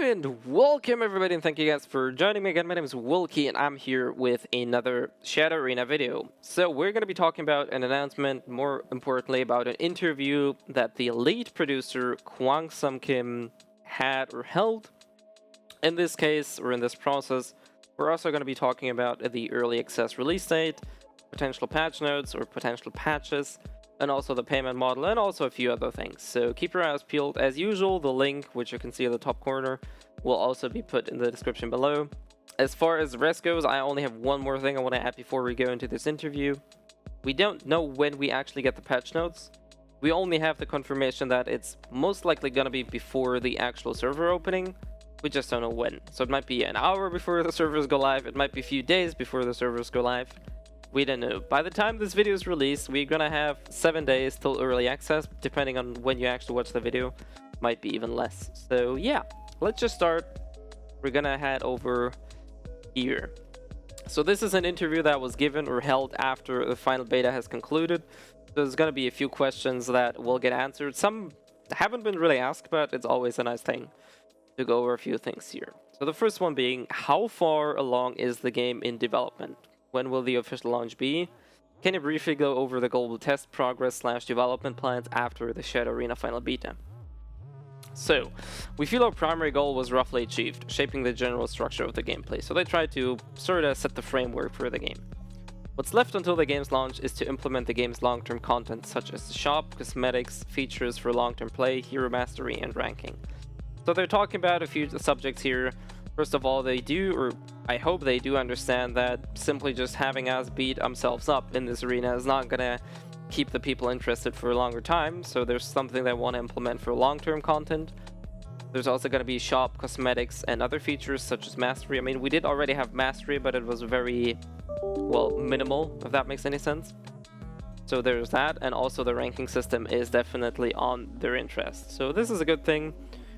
And welcome everybody, and thank you guys for joining me again. My name is Wilkie and I'm here with another Shadow Arena video. So we're going to be talking about an announcement, more importantly about an interview that the lead producer Kwangsam Kim had or held. In this case, or in this process, we're also going to be talking about the early access release date, potential patch notes or potential patches, and also the payment model, and also a few other things. So keep your eyes peeled. As usual, the link, which you can see in the top corner, will also be put in the description below. As far as the rest goes, I only have one more thing I want to add before we go into this interview. We don't know when we actually get the patch notes. We only have the confirmation that it's most likely going to be before the actual server opening. We just don't know when. So it might be an hour before the servers go live. It might be a few days before the servers go live. We don't know. By the time this video is released, we're gonna have 7 days till early access, depending on when you actually watch the video. Might be even less. So yeah, let's just start. We're gonna head over here. So this is an interview that was given or held after the final beta has concluded. There's gonna be a few questions that will get answered. Some haven't been really asked, but it's always a nice thing to go over a few things here. So the first one being, how far along is the game in development? When will the official launch be? Can you briefly go over the global test progress / development plans after the Shadow Arena final beta? So, we feel our primary goal was roughly achieved, shaping the general structure of the gameplay. So they tried to sort of set the framework for the game. What's left until the game's launch is to implement the game's long-term content, such as the shop, cosmetics, features for long-term play, hero mastery, and ranking. So they're talking about a few subjects here. First of all, they do, or I hope they do, understand that simply just having us beat ourselves up in this arena is not gonna keep the people interested for a longer time. So there's something they want to implement for long-term content. There's also going to be shop, cosmetics, and other features such as mastery. I mean, we did already have mastery, but it was very, well, minimal, if that makes any sense. So there's that, and also the ranking system is definitely on their interest. So this is a good thing.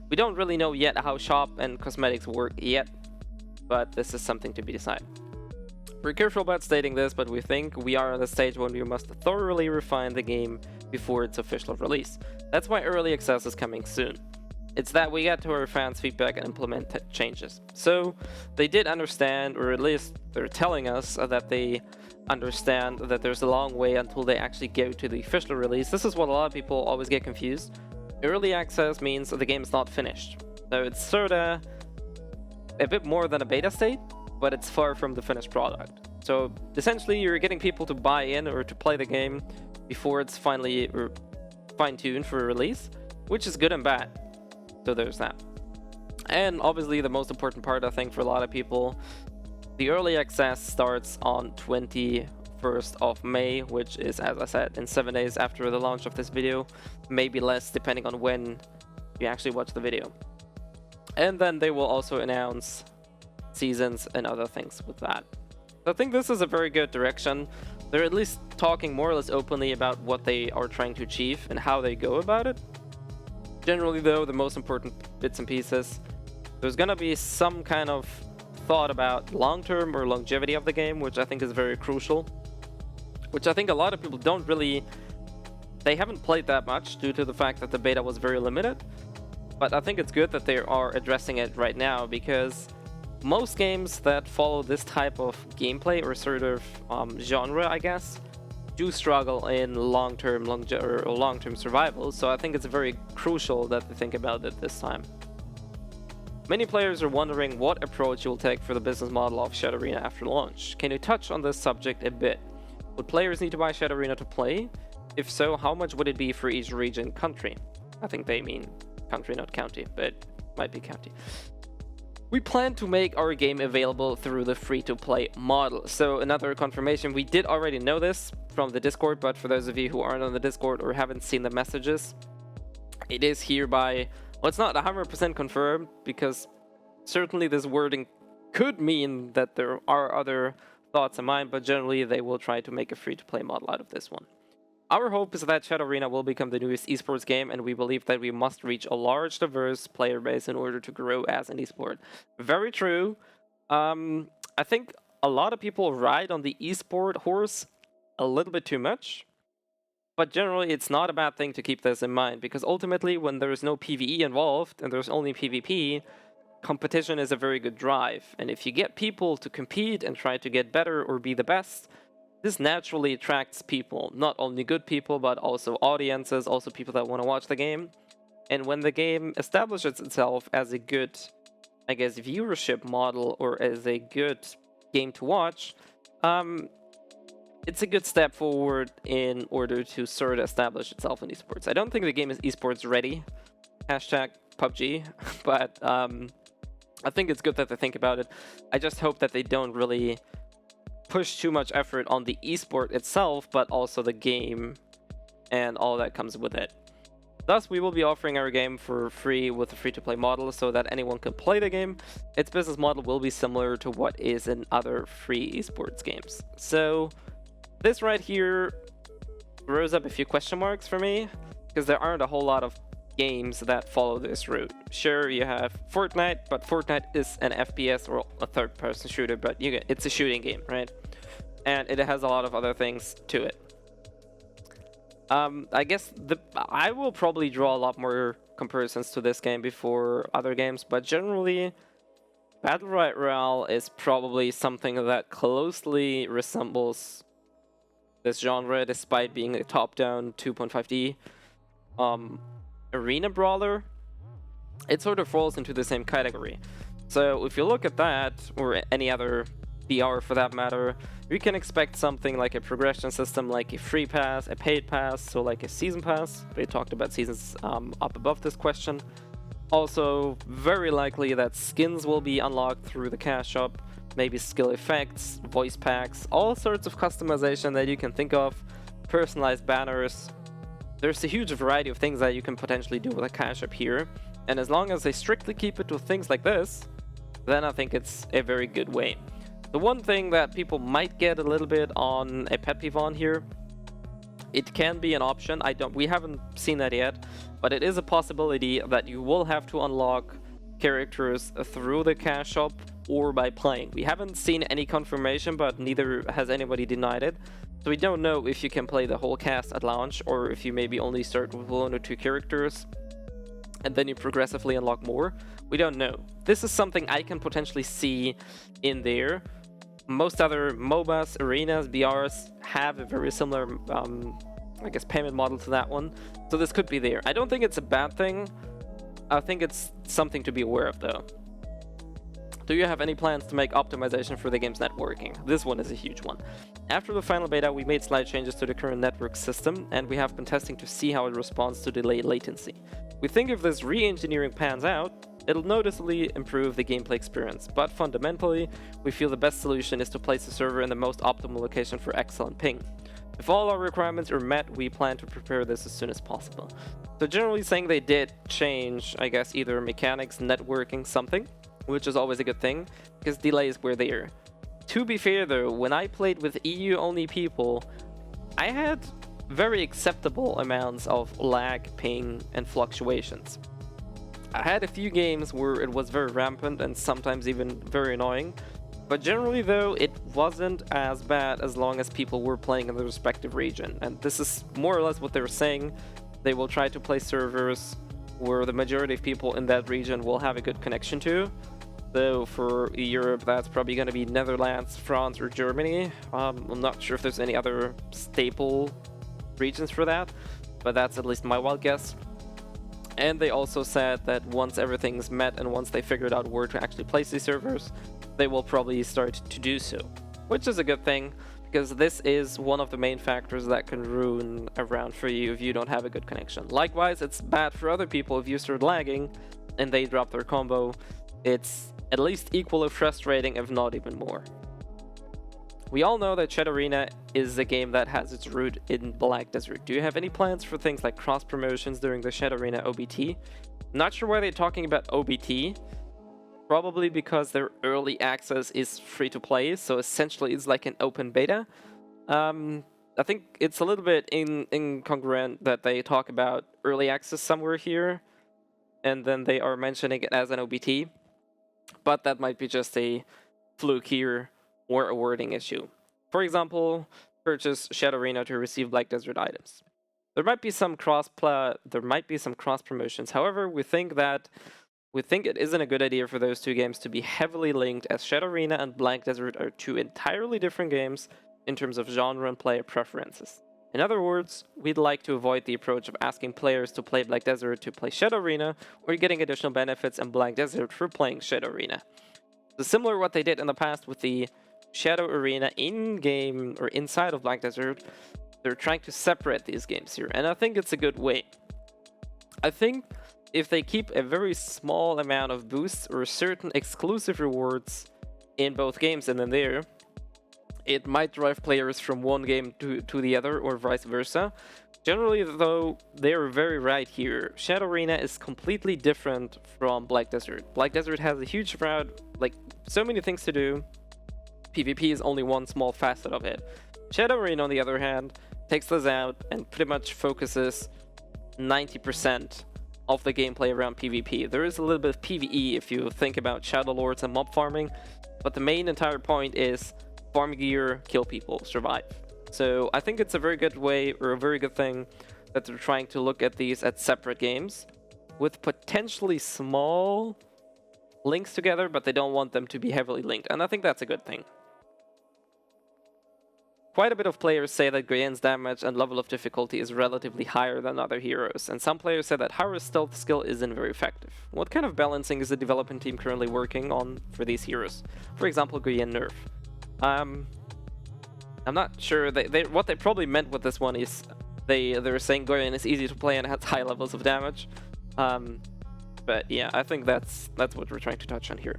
We don't really know yet how shop and cosmetics work yet, but this is something to be decided. We're careful about stating this, but we think we are at a stage when we must thoroughly refine the game before its official release. That's why early access is coming soon. It's that we get to our fans' feedback and implement changes. So they did understand, or at least they're telling us that they understand that there's a long way until they actually go to the official release. This is what a lot of people always get confused. Early access means the game's not finished. So it's sorta a bit more than a beta state, but it's far from the finished product. So essentially you're getting people to buy in or to play the game before it's finally fine-tuned for a release, which is good and bad. So there's that. And obviously the most important part, I think, for a lot of people, the early access starts on 21st of May, which is, as I said, in 7 days after the launch of this video, maybe less depending on when you actually watch the video. And then they will also announce seasons and other things with that. So I think this is a very good direction. They're at least talking more or less openly about what they are trying to achieve and how they go about it. Generally though, the most important bits and pieces, there's gonna be some kind of thought about long-term or longevity of the game, which I think is very crucial. Which I think a lot of people don't really, they haven't played that much due to the fact that the beta was very limited. But I think it's good that they are addressing it right now, because most games that follow this type of gameplay or sort of genre, I guess, do struggle in long-term survival. So I think it's very crucial that they think about it this time. Many players are wondering what approach you'll take for the business model of Shadow Arena after launch. Can you touch on this subject a bit? Would players need to buy Shadow Arena to play? If so, how much would it be for each region country? I think they mean country, not county, but might be county. We plan to make our game available through the free-to-play model. So another confirmation, we did already know this from the Discord, but for those of you who aren't on the Discord or haven't seen the messages, it is hereby, well, it's not 100% confirmed, because certainly this wording could mean that there are other thoughts in mind, but generally they will try to make a free-to-play model out of this one. Our hope is that Shadow Arena will become the newest esports game, and we believe that we must reach a large, diverse player base in order to grow as an esport. Very true. I think a lot of people ride on the esport horse a little bit too much, but generally it's not a bad thing to keep this in mind, because ultimately when there is no PvE involved and there's only PvP, competition is a very good drive. And if you get people to compete and try to get better or be the best, this naturally attracts people, not only good people, but also audiences, also people that want to watch the game. And when the game establishes itself as a good, I guess, viewership model or as a good game to watch, it's a good step forward in order to sort of establish itself in esports. I don't think the game is esports ready, hashtag PUBG, but I think it's good that they think about it. I just hope that they don't really push too much effort on the esport itself, but also the game and all that comes with it. Thus, we will be offering our game for free with a free-to-play model so that anyone can play the game. Its business model will be similar to what is in other free esports games. So this right here throws up a few question marks for me, because there aren't a whole lot of games that follow this route. Sure, you have Fortnite, but Fortnite is an FPS or a third-person shooter, but it's a shooting game, right? And it has a lot of other things to it. I guess I will probably draw a lot more comparisons to this game before other games, but generally, Battle Royale is probably something that closely resembles this genre, despite being a top-down 2.5D arena brawler. It sort of falls into the same category. So if you look at that, or any other BR for that matter, we can expect something like a progression system, like a free pass, a paid pass, so like a season pass. We talked about seasons up above this question. Also, very likely that skins will be unlocked through the cash shop, maybe skill effects, voice packs, all sorts of customization that you can think of, personalized banners. There's a huge variety of things that you can potentially do with a cash shop here, and as long as they strictly keep it to things like this, then I think it's a very good way. The one thing that people might get a little bit on a pet peeve on here, it can be an option. We haven't seen that yet, but it is a possibility that you will have to unlock characters through the cash shop or by playing. We haven't seen any confirmation, but neither has anybody denied it. So we don't know if you can play the whole cast at launch, or if you maybe only start with 1 or 2 characters and then you progressively unlock more. We don't know. This is something I can potentially see in there. Most other MOBAs, arenas, BRs have a very similar, I guess, payment model to that one. So this could be there. I don't think it's a bad thing. I think it's something to be aware of, though. Do you have any plans to make optimization for the game's networking? This one is a huge one. After the final beta, we made slight changes to the current network system, and we have been testing to see how it responds to delayed latency. We think if this re-engineering pans out, it'll noticeably improve the gameplay experience, but fundamentally, we feel the best solution is to place the server in the most optimal location for excellent ping. If all our requirements are met, we plan to prepare this as soon as possible. So generally saying they did change, I guess, either mechanics, networking, something, which is always a good thing, because delays were there. To be fair though, when I played with EU-only people, I had very acceptable amounts of lag, ping, and fluctuations. I had a few games where it was very rampant and sometimes even very annoying, but generally though, it wasn't as bad as long as people were playing in the respective region. And this is more or less what they were saying. They will try to play servers where the majority of people in that region will have a good connection to. So for Europe, that's probably going to be Netherlands, France, or Germany. I'm not sure if there's any other staple regions for that, but that's at least my wild guess. And they also said that once everything's met and once they figured out where to actually place these servers, they will probably start to do so, which is a good thing, because this is one of the main factors that can ruin a round for you if you don't have a good connection. Likewise, it's bad for other people if you start lagging and they drop their combo. It's at least equally frustrating, if not even more. We all know that Shed Arena is a game that has its root in Black Desert. Do you have any plans for things like cross promotions during the Shed Arena OBT? Not sure why they're talking about OBT. Probably because their early access is free to play, so essentially it's like an open beta. I think it's a little bit incongruent that they talk about early access somewhere here, and then they are mentioning it as an OBT. But that might be just a fluke here or a wording issue. For example, purchase Shed Arena to receive Black Desert items. There might be some cross promotions. However, we think that We think it isn't a good idea for those two games to be heavily linked, as Shadow Arena and Blank Desert are two entirely different games in terms of genre and player preferences. In other words, we'd like to avoid the approach of asking players to play Blank Desert to play Shadow Arena, or getting additional benefits in Blank Desert for playing Shadow Arena. So similar to what they did in the past with the Shadow Arena in-game or inside of Blank Desert, they're trying to separate these games here, and I think it's a good way. I think if they keep a very small amount of boosts or certain exclusive rewards in both games and then there, it might drive players from one game to the other or vice versa. Generally, though, they're very right here. Shadow Arena is completely different from Black Desert. Black Desert has a huge route, like so many things to do. PvP is only one small facet of it. Shadow Arena, on the other hand, takes this out and pretty much focuses 90% of the gameplay around PvP. There is a little bit of PvE if you think about Shadow Lords and mob farming, but the main entire point is farm gear, kill people, survive. So I think it's a very good way, or a very good thing, that they're trying to look at these as separate games with potentially small links together, but they don't want them to be heavily linked, and I think that's a good thing. Quite a bit of players say that Guyen's damage and level of difficulty is relatively higher than other heroes, and some players say that Haru's stealth skill isn't very effective. What kind of balancing is the development team currently working on for these heroes? For example, Guyen nerf. I'm not sure. What they probably meant with this one is they're saying Guyen is easy to play and has high levels of damage. But yeah, I think that's what we're trying to touch on here.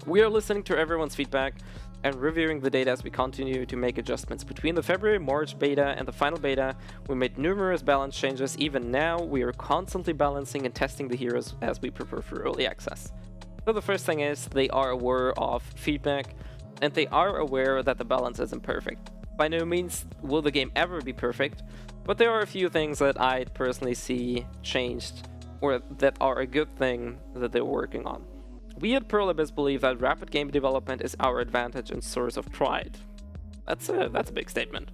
We are listening to everyone's feedback and reviewing the data as we continue to make adjustments. Between the February-March beta and the final beta, we made numerous balance changes. Even now, we are constantly balancing and testing the heroes as we prepare for early access. So the first thing is, they are aware of feedback, and they are aware that the balance isn't perfect. By no means will the game ever be perfect, but there are a few things that I personally see changed, or that are a good thing that they're working on. We at Pearl Abyss believe that rapid game development is our advantage and source of pride. That's a big statement.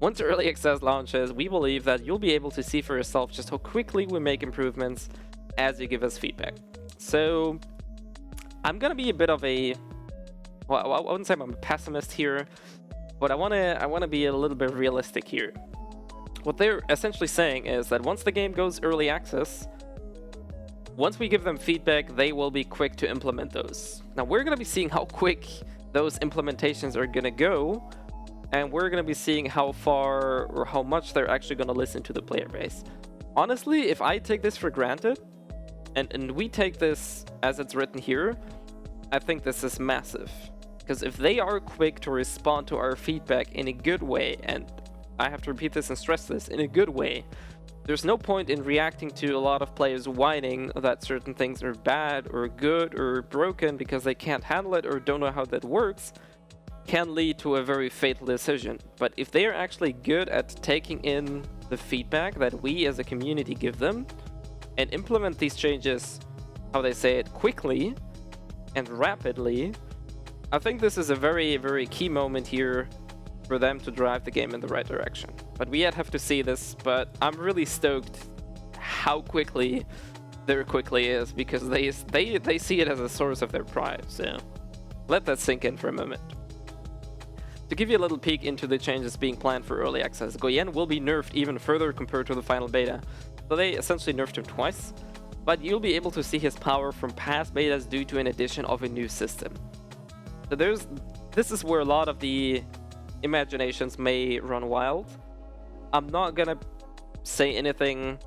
Once early access launches, we believe that you'll be able to see for yourself just how quickly we make improvements as you give us feedback. So I'm gonna be a bit of a, well, I wouldn't say I'm a pessimist here, but I wanna be a little bit realistic here. What they're essentially saying is that once the game goes early access, once we give them feedback, they will be quick to implement those. Now, we're going to be seeing how quick those implementations are going to go, and we're going to be seeing how far or how much they're actually going to listen to the player base. Honestly, if I take this for granted, and we take this as it's written here, I think this is massive. Because if they are quick to respond to our feedback in a good way, and I have to repeat this and stress this, in a good way, there's no point in reacting to a lot of players whining that certain things are bad or good or broken because they can't handle it or don't know how that works, can lead to a very fatal decision. But if they are actually good at taking in the feedback that we as a community give them and implement these changes, how they say it, quickly and rapidly, I think this is a very, very key moment here for them to drive the game in the right direction. But we yet have to see this, but I'm really stoked how quickly their quickly is, because they see it as a source of their pride. So let that sink in for a moment. To give you a little peek into the changes being planned for early access, Guyen will be nerfed even further compared to the final beta. So they essentially nerfed him twice, but you'll be able to see his power from past betas due to an addition of a new system. So this is where a lot of the imaginations may run wild. I'm not gonna say anything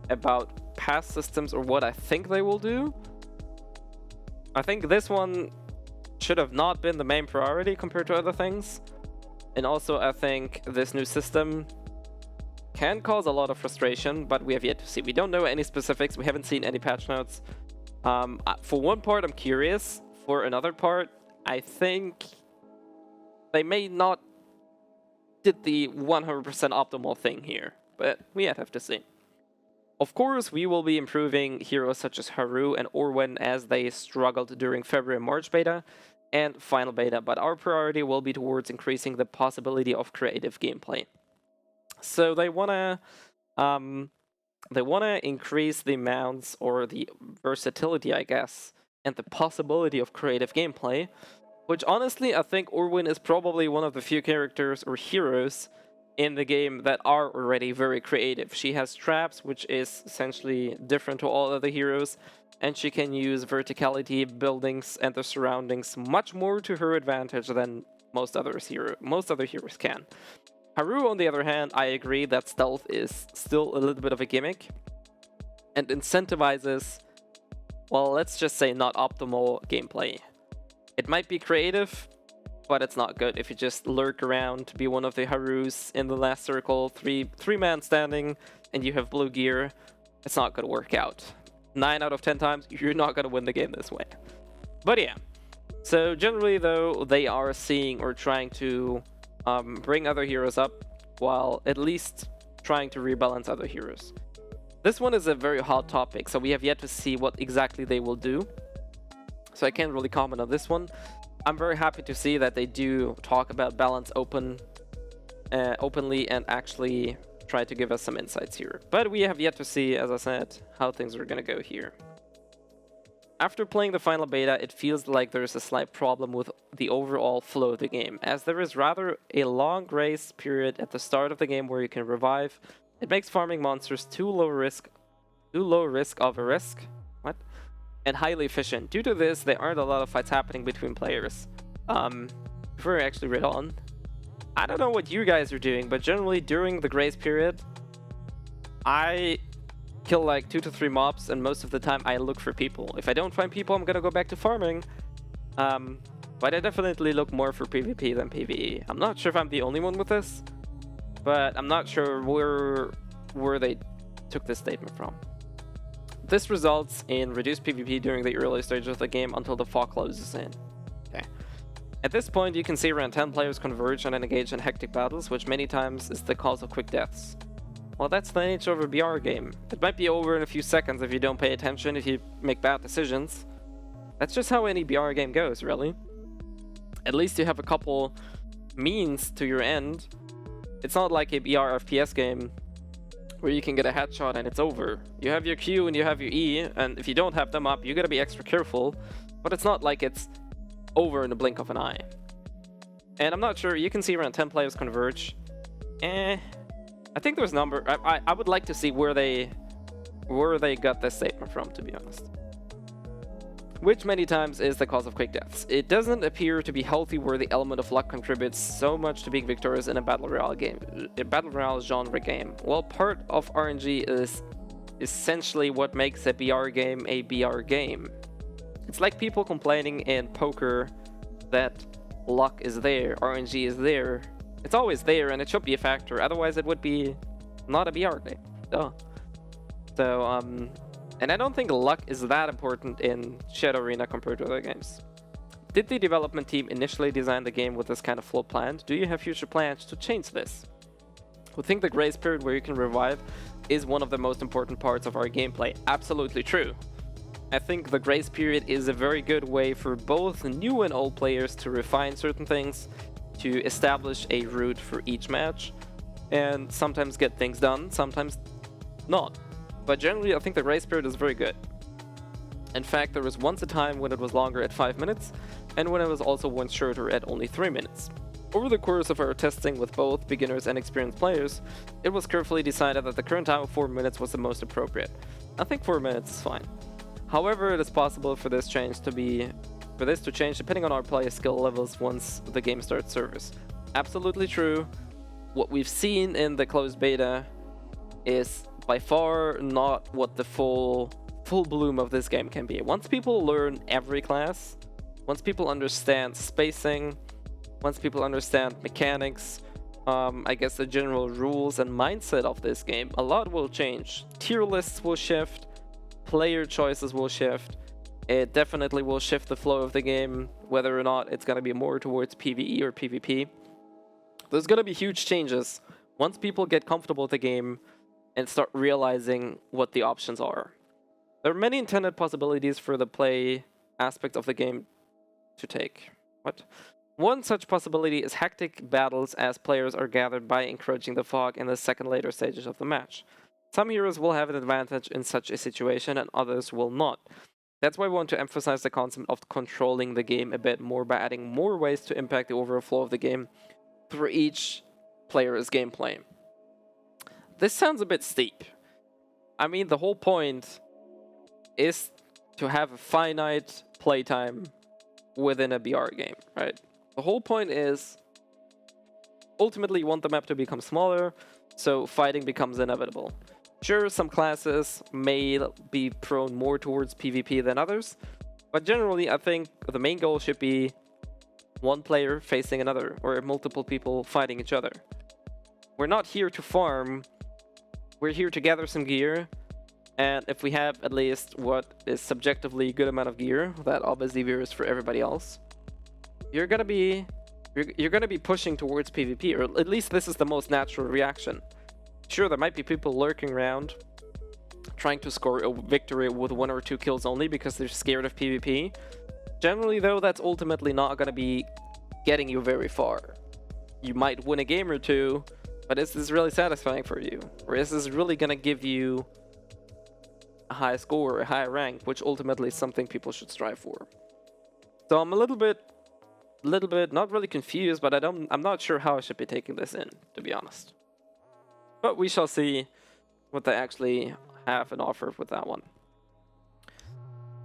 about past systems or what I think they will do. I think this one should have not been the main priority compared to other things. And also I think this new system can cause a lot of frustration, but we have yet to see. We don't know any specifics. We haven't seen any patch notes. For one part, I'm curious. For another part, I think they may not did the 100% optimal thing here, but we yet have to see. Of course, we will be improving heroes such as Haru and Orwen as they struggled during February-March beta and final beta, but our priority will be towards increasing the possibility of creative gameplay. So they want to They want to increase the amounts or the versatility, I guess, and the possibility of creative gameplay, which honestly I think Orwin is probably one of the few characters or heroes in the game that are already very creative. She has traps, which is essentially different to all other heroes, and she can use verticality, buildings, and the surroundings much more to her advantage than most other heroes can. Haru, on the other hand, I agree that stealth is still a little bit of a gimmick and incentivizes, well, let's just say not optimal gameplay. It might be creative, but it's not good if you just lurk around to be one of the Harus in the last circle, three-man standing, and you have blue gear. It's not going to work out. 9 out of 10 times, you're not going to win the game this way. But yeah, so generally though, they are seeing or trying to bring other heroes up, while at least trying to rebalance other heroes. This one is a very hot topic, so we have yet to see what exactly they will do. So I can't really comment on this one. I'm very happy to see that they do talk about balance openly and actually try to give us some insights here. But we have yet to see, as I said, how things are going to go here. After playing the final beta, it feels like there's a slight problem with the overall flow of the game, as there is rather a long grace period at the start of the game where you can revive. It makes farming monsters too low risk of a risk. What? And highly efficient. Due to this, there aren't a lot of fights happening between players. Before I actually read on, I don't know what you guys are doing, but generally during the grace period, I kill like 2 to 3 mobs, and most of the time I look for people. If I don't find people, I'm gonna go back to farming. But I definitely look more for PvP than PvE. I'm not sure if I'm the only one with this, but I'm not sure where they took this statement from. This results in reduced PvP during the early stages of the game until the fog closes in. Okay. At this point, you can see around 10 players converge and engage in hectic battles, which many times is the cause of quick deaths. Well, that's the nature of a BR game. It might be over in a few seconds if you don't pay attention, if you make bad decisions. That's just how any BR game goes, really. At least you have a couple means to your end. It's not like a BR FPS game where you can get a headshot and it's over. You have your Q and you have your E, and if you don't have them up, you gotta be extra careful. But it's not like it's over in the blink of an eye. And I'm not sure, you can see around 10 players converge. I think there's number. I would like to see where they got this statement from, to be honest. Which many times is the cause of quick deaths. It doesn't appear to be healthy where the element of luck contributes so much to being victorious in a battle royale game, a battle royale genre game. Well, part of RNG is essentially what makes a BR game a BR game. It's like people complaining in poker that luck is there, RNG is there. It's always there, and it should be a factor. Otherwise, it would be not a BR game. Duh. So, and I don't think luck is that important in Shadow Arena compared to other games. Did the development team initially design the game with this kind of flow planned? Do you have future plans to change this? We think the grace period where you can revive is one of the most important parts of our gameplay. Absolutely true. I think the grace period is a very good way for both new and old players to refine certain things, to establish a route for each match, and sometimes get things done, sometimes not. But generally, I think the grace period is very good. In fact, there was once a time when it was longer at 5 minutes, and when it was also once shorter at only 3 minutes. Over the course of our testing with both beginners and experienced players, it was carefully decided that the current time of 4 minutes was the most appropriate. I think 4 minutes is fine. However, it is possible for this to change depending on our player skill levels once the game starts service. Absolutely true. What we've seen in the closed beta is by far not what the full bloom of this game can be. Once people learn every class, once people understand spacing, once people understand mechanics, I guess the general rules and mindset of this game, a lot will change. Tier lists will shift, player choices will shift. It definitely will shift the flow of the game, whether or not it's going to be more towards PvE or PvP. There's going to be huge changes once people get comfortable with the game and start realizing what the options are. There are many intended possibilities for the play aspect of the game to take. One such possibility is hectic battles as players are gathered by encroaching the fog in the second later stages of the match. Some heroes will have an advantage in such a situation and others will not. That's why we want to emphasize the concept of controlling the game a bit more by adding more ways to impact the overall flow of the game through each player's gameplay. This sounds a bit steep. I mean, the whole point is to have a finite playtime within a BR game, right? The whole point is ultimately you want the map to become smaller, so fighting becomes inevitable. Sure, some classes may be prone more towards PvP than others, but generally I think the main goal should be one player facing another, or multiple people fighting each other. We're not here to farm, we're here to gather some gear, and if we have at least what is subjectively a good amount of gear, that obviously varies for everybody else, you're gonna be pushing towards PvP, or at least this is the most natural reaction. Sure, there might be people lurking around, trying to score a victory with 1 or 2 kills only because they're scared of PvP. Generally, though, that's ultimately not going to be getting you very far. You might win a game or two, but is this really satisfying for you? Or is this really going to give you a high score, a high rank, which ultimately is something people should strive for? So I'm a little bit not really confused, but I'm not sure how I should be taking this in, to be honest. But we shall see what they actually have and offer with that one.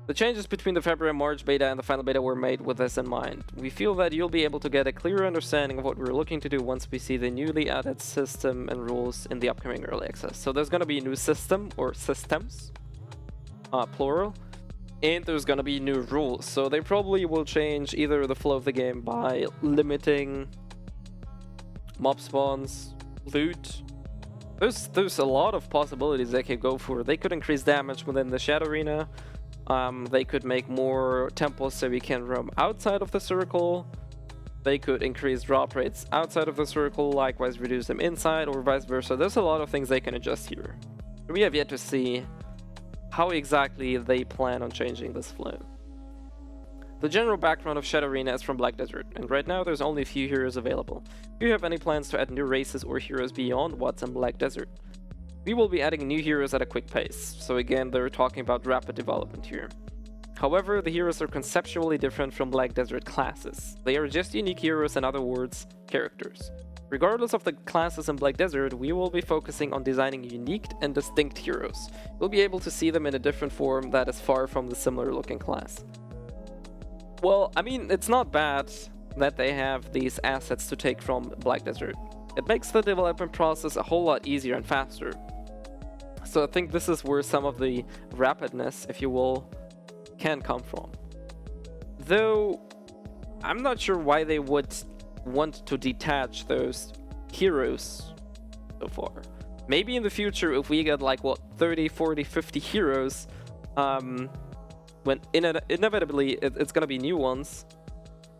The changes between the February and March beta and the final beta were made with this in mind. We feel that you'll be able to get a clearer understanding of what we're looking to do once we see the newly added system and rules in the upcoming early access. So there's going to be a new system, or systems, plural, and there's going to be new rules. So they probably will change either the flow of the game by limiting mob spawns, loot. There's a lot of possibilities they could go for. They could increase damage within the Shadow Arena. They could make more temples so we can roam outside of the circle. They could increase drop rates outside of the circle, likewise reduce them inside, or vice versa. There's a lot of things they can adjust here. We have yet to see how exactly they plan on changing this flow. The general background of Shadow Arena is from Black Desert, and right now there's only a few heroes available. Do you have any plans to add new races or heroes beyond what's in Black Desert? We will be adding new heroes at a quick pace, so again they're talking about rapid development here. However, the heroes are conceptually different from Black Desert classes. They are just unique heroes, in other words, characters. Regardless of the classes in Black Desert, we will be focusing on designing unique and distinct heroes. You'll be able to see them in a different form that is far from the similar looking class. Well, I mean, it's not bad that they have these assets to take from Black Desert. It makes the development process a whole lot easier and faster. So I think this is where some of the rapidness, if you will, can come from. Though, I'm not sure why they would want to detach those heroes so far. Maybe in the future, if we get like, what, 30, 40, 50 heroes, when inevitably it's gonna be new ones,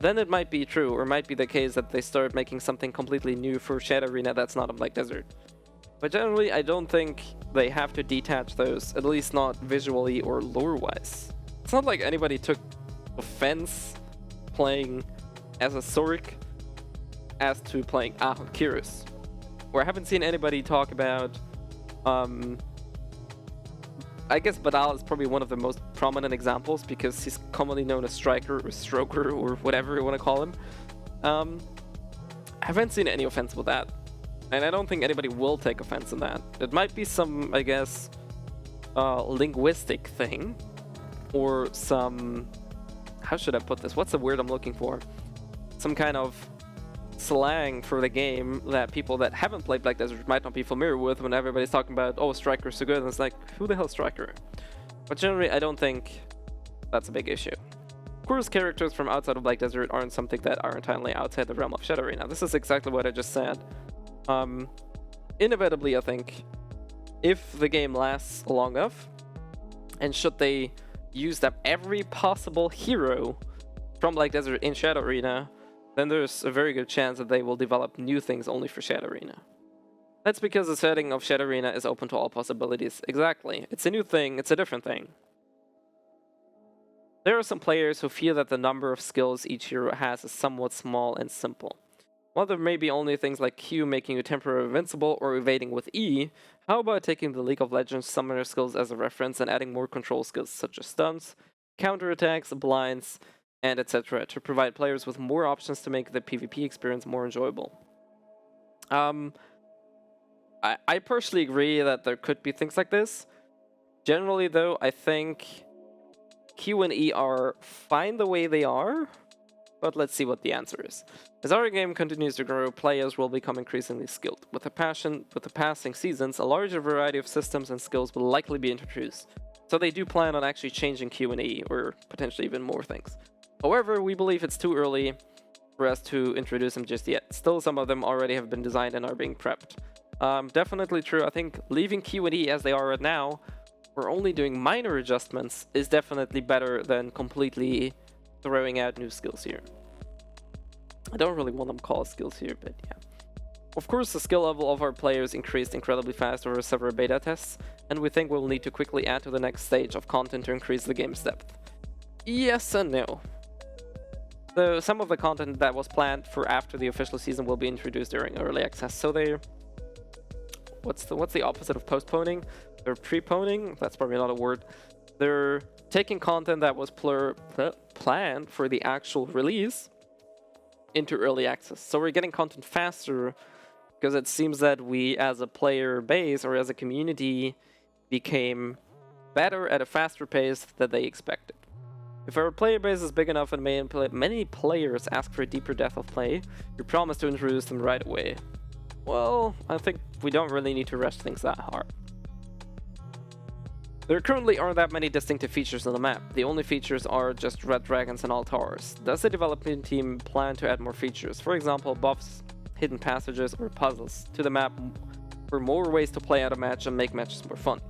then it might be true, or it might be the case that they start making something completely new for Shadow Arena that's not in Black Desert. But generally, I don't think they have to detach those, at least not visually or lore-wise. It's not like anybody took offense playing as a Zorik as to playing Kyrus. Or I haven't seen anybody talk about, I guess Badal is probably one of the most prominent examples because he's commonly known as Striker or Stroker or whatever you want to call him. I haven't seen any offense with that. And I don't think anybody will take offense in that. It might be some, I guess, linguistic thing. Or some... How should I put this? What's the word I'm looking for? Some kind of slang for the game that people that haven't played Black Desert might not be familiar with when everybody's talking about, oh, Striker's so good, and it's like, who the hell's Striker? But generally, I don't think that's a big issue. Of course, characters from outside of Black Desert aren't something that are entirely outside the realm of Shadow Arena. This is exactly what I just said. Inevitably, I think, if the game lasts long enough, and should they use up every possible hero from Black Desert in Shadow Arena, then there's a very good chance that they will develop new things only for Shadow Arena. That's because the setting of Shadow Arena is open to all possibilities. Exactly. It's a new thing, it's a different thing. There are some players who feel that the number of skills each hero has is somewhat small and simple. While there may be only things like Q making you temporarily invincible or evading with E, how about taking the League of Legends summoner skills as a reference and adding more control skills such as stuns, counterattacks, blinds, and etc. to provide players with more options to make the PvP experience more enjoyable. I personally agree that there could be things like this. Generally, though, I think Q and E are fine the way they are, but let's see what the answer is. As our game continues to grow, players will become increasingly skilled. With the passing seasons, a larger variety of systems and skills will likely be introduced. So they do plan on actually changing Q and E, or potentially even more things. However, we believe it's too early for us to introduce them just yet. Still, some of them already have been designed and are being prepped. Definitely true. I think leaving Q and E as they are right now, or only doing minor adjustments, is definitely better than completely throwing out new skills here. I don't really want them called skills here, but yeah. Of course, the skill level of our players increased incredibly fast over several beta tests, and we think we'll need to quickly add to the next stage of content to increase the game's depth. Yes and no. So some of the content that was planned for after the official season will be introduced during early access. So they're what's the opposite of postponing? They're preponing. That's probably not a word. They're taking content that was planned for the actual release into early access. So we're getting content faster because it seems that we as a player base or as a community became better at a faster pace than they expected. If our player base is big enough and many players ask for a deeper depth of play, we promise to introduce them right away. Well, I think we don't really need to rush things that hard. There currently aren't that many distinctive features on the map. The only features are just red dragons and altars. Does the development team plan to add more features? For example, buffs, hidden passages, or puzzles to the map for more ways to play out a match and make matches more fun.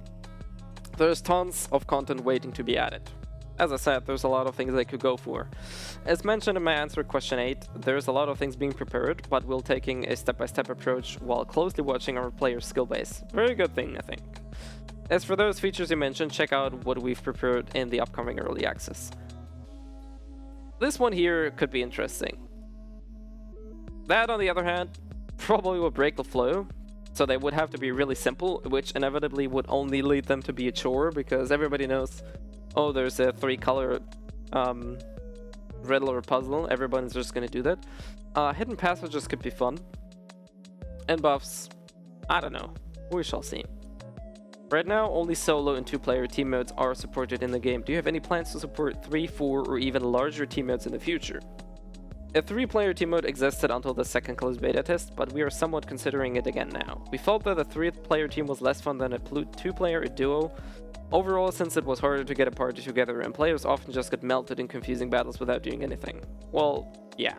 There's tons of content waiting to be added. As I said, there's a lot of things they could go for. As mentioned in my answer to question 8, there's a lot of things being prepared, but we're taking a step-by-step approach while closely watching our players' skill base. Very good thing, I think. As for those features you mentioned, check out what we've prepared in the upcoming early access. This one here could be interesting. That, on the other hand, probably will break the flow, so they would have to be really simple, which inevitably would only lead them to be a chore, because everybody knows, oh, there's a 3-color riddle or puzzle, everyone's just gonna do that. Hidden passages could be fun. And buffs, I don't know, we shall see. Right now, only solo and 2-player team modes are supported in the game. Do you have any plans to support 3, 4, or even larger team modes in the future? A 3-player team mode existed until the second closed beta test, but we are somewhat considering it again now. We felt that a 3-player team was less fun than a 2-player, a duo. Overall, since it was harder to get a party together and players often just got melted in confusing battles without doing anything. Well, yeah.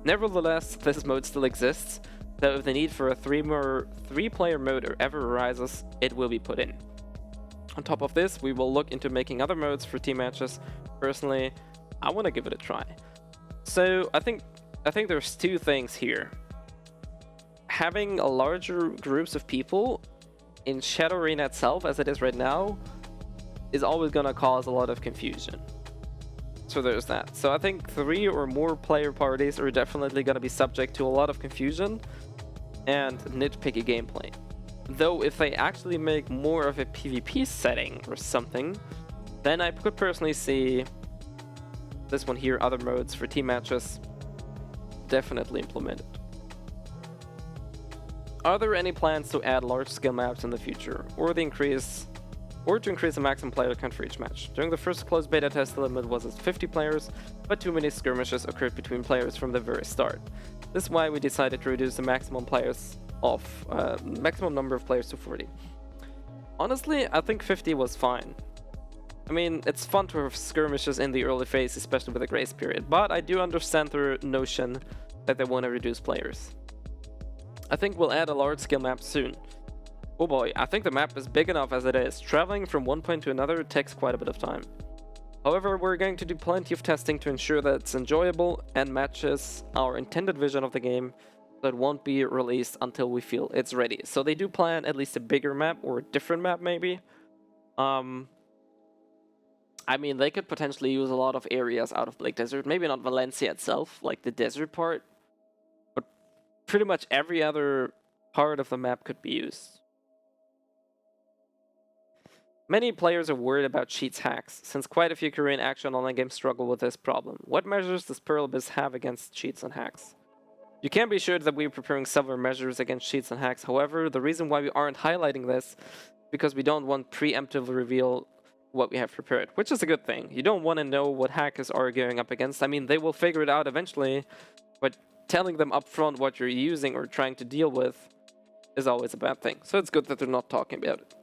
Nevertheless, this mode still exists, so if the need for a 3-player mode ever arises, it will be put in. On top of this, we will look into making other modes for team matches. Personally, I want to give it a try. So I think there's 2 things here. Having a larger groups of people in Shadow Arena itself, as it is right now, is always gonna cause a lot of confusion. So there's that. So I think 3 or more player parties are definitely gonna be subject to a lot of confusion and nitpicky gameplay. Though if they actually make more of a PvP setting or something, then I could personally see this one here, other modes for team matches, definitely implemented. Are there any plans to add large-scale maps in the future, or to increase the maximum player count for each match? During the first closed beta test, the limit was at 50 players, but too many skirmishes occurred between players from the very start. This is why we decided to reduce the maximum number of players to 40. Honestly, I think 50 was fine. I mean, it's fun to have skirmishes in the early phase, especially with a grace period, but I do understand their notion that they want to reduce players. I think we'll add a large-scale map soon. Oh boy, I think the map is big enough as it is. Traveling from one point to another takes quite a bit of time. However, we're going to do plenty of testing to ensure that it's enjoyable and matches our intended vision of the game, so it won't be released until we feel it's ready. So they do plan at least a bigger map or a different map maybe. I mean, they could potentially use a lot of areas out of Blake Desert. Maybe not Valencia itself, like the desert part. But pretty much every other part of the map could be used. Many players are worried about cheats hacks, since quite a few Korean action online games struggle with this problem. What measures does Pluralbiz have against cheats and hacks? You can be sure that we're preparing several measures against cheats and hacks. However, the reason why we aren't highlighting this is because we don't want preemptively reveal what we have prepared, which is a good thing. You don't want to know what hackers are going up against. I mean, they will figure it out eventually, but telling them upfront what you're using or trying to deal with is always a bad thing. So it's good that they're not talking about it.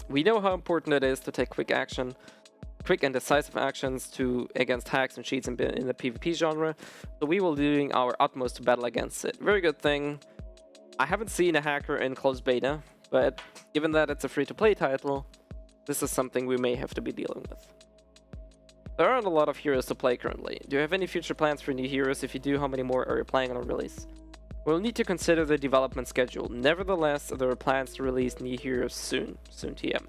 We know how important it is to take quick and decisive actions against hacks and cheats in the PvP genre, so we will be doing our utmost to battle against it. Very good thing. I haven't seen a hacker in closed beta, but given that it's a free-to-play title, this is something we may have to be dealing with. There aren't a lot of heroes to play currently. Do you have any future plans for new heroes? If you do, how many more are you planning on release? We'll need to consider the development schedule. Nevertheless, there are plans to release new heroes soon TM.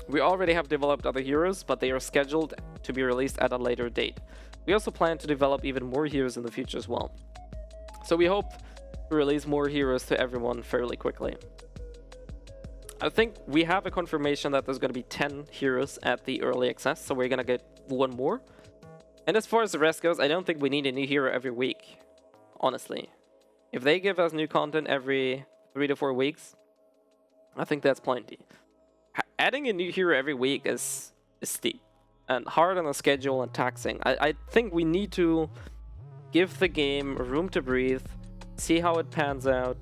We already have developed other heroes, but they are scheduled to be released at a later date. We also plan to develop even more heroes in the future as well. So we hope to release more heroes to everyone fairly quickly. I think we have a confirmation that there's going to be 10 heroes at the early access, so we're going to get one more. And as far as the rest goes, I don't think we need a new hero every week, honestly. If they give us new content every 3 to 4 weeks, I think that's plenty. Adding a new hero every week is steep and hard on the schedule and taxing. I think we need to give the game room to breathe, see how it pans out.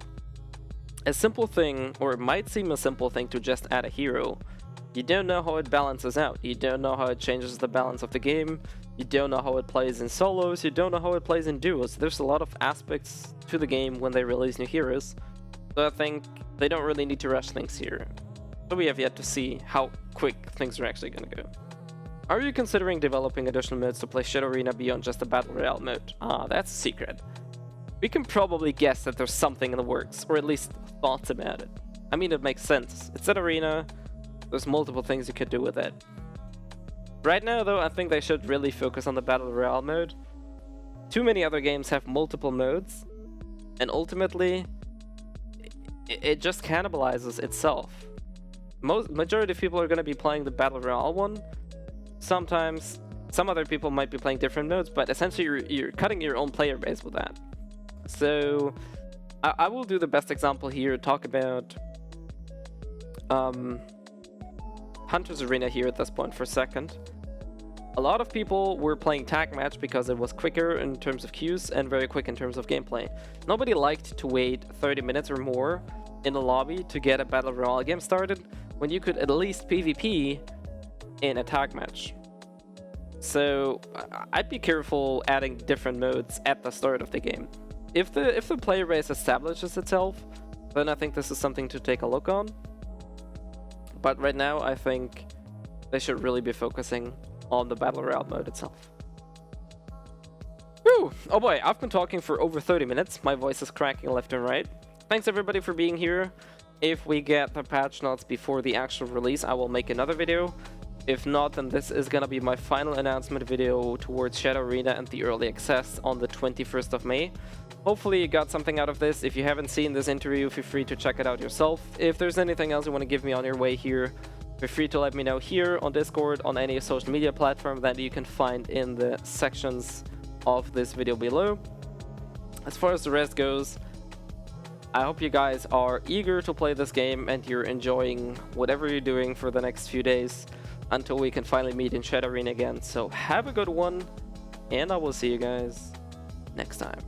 A simple thing, or it might seem a simple thing to just add a hero. You don't know how it balances out. You don't know how it changes the balance of the game. You don't know how it plays in solos. You don't know how it plays in duos. There's a lot of aspects to the game when they release new heroes. So I think they don't really need to rush things here. So we have yet to see how quick things are actually going to go. Are you considering developing additional modes to play Shadow Arena beyond just the Battle Royale mode? That's a secret. We can probably guess that there's something in the works, or at least thoughts about it. I mean, it makes sense. It's an arena. There's multiple things you could do with it. Right now, though, I think they should really focus on the Battle Royale mode. Too many other games have multiple modes, and ultimately, it just cannibalizes itself. Majority of people are going to be playing the Battle Royale one. Sometimes, some other people might be playing different modes, but essentially you're cutting your own player base with that. So, I will do the best example here, talk about Hunter's Arena here at this point for a second. A lot of people were playing Tag Match because it was quicker in terms of queues and very quick in terms of gameplay. Nobody liked to wait 30 minutes or more in the lobby to get a Battle Royale game started when you could at least PvP in a Tag Match. So I'd be careful adding different modes at the start of the game. If the player base establishes itself, then I think this is something to take a look on. But right now, I think they should really be focusing on the Battle Royale mode itself. Whew! Oh boy, I've been talking for over 30 minutes. My voice is cracking left and right. Thanks everybody for being here. If we get the patch notes before the actual release, I will make another video. If not, then this is gonna be my final announcement video towards Shadow Arena and the early access on the 21st of May. Hopefully you got something out of this. If you haven't seen this interview, feel free to check it out yourself. If there's anything else you want to give me on your way here, feel free to let me know here on Discord, on any social media platform that you can find in the sections of this video below. As far as the rest goes, I hope you guys are eager to play this game and you're enjoying whatever you're doing for the next few days until we can finally meet in Shadow Arena again. So have a good one, and I will see you guys next time.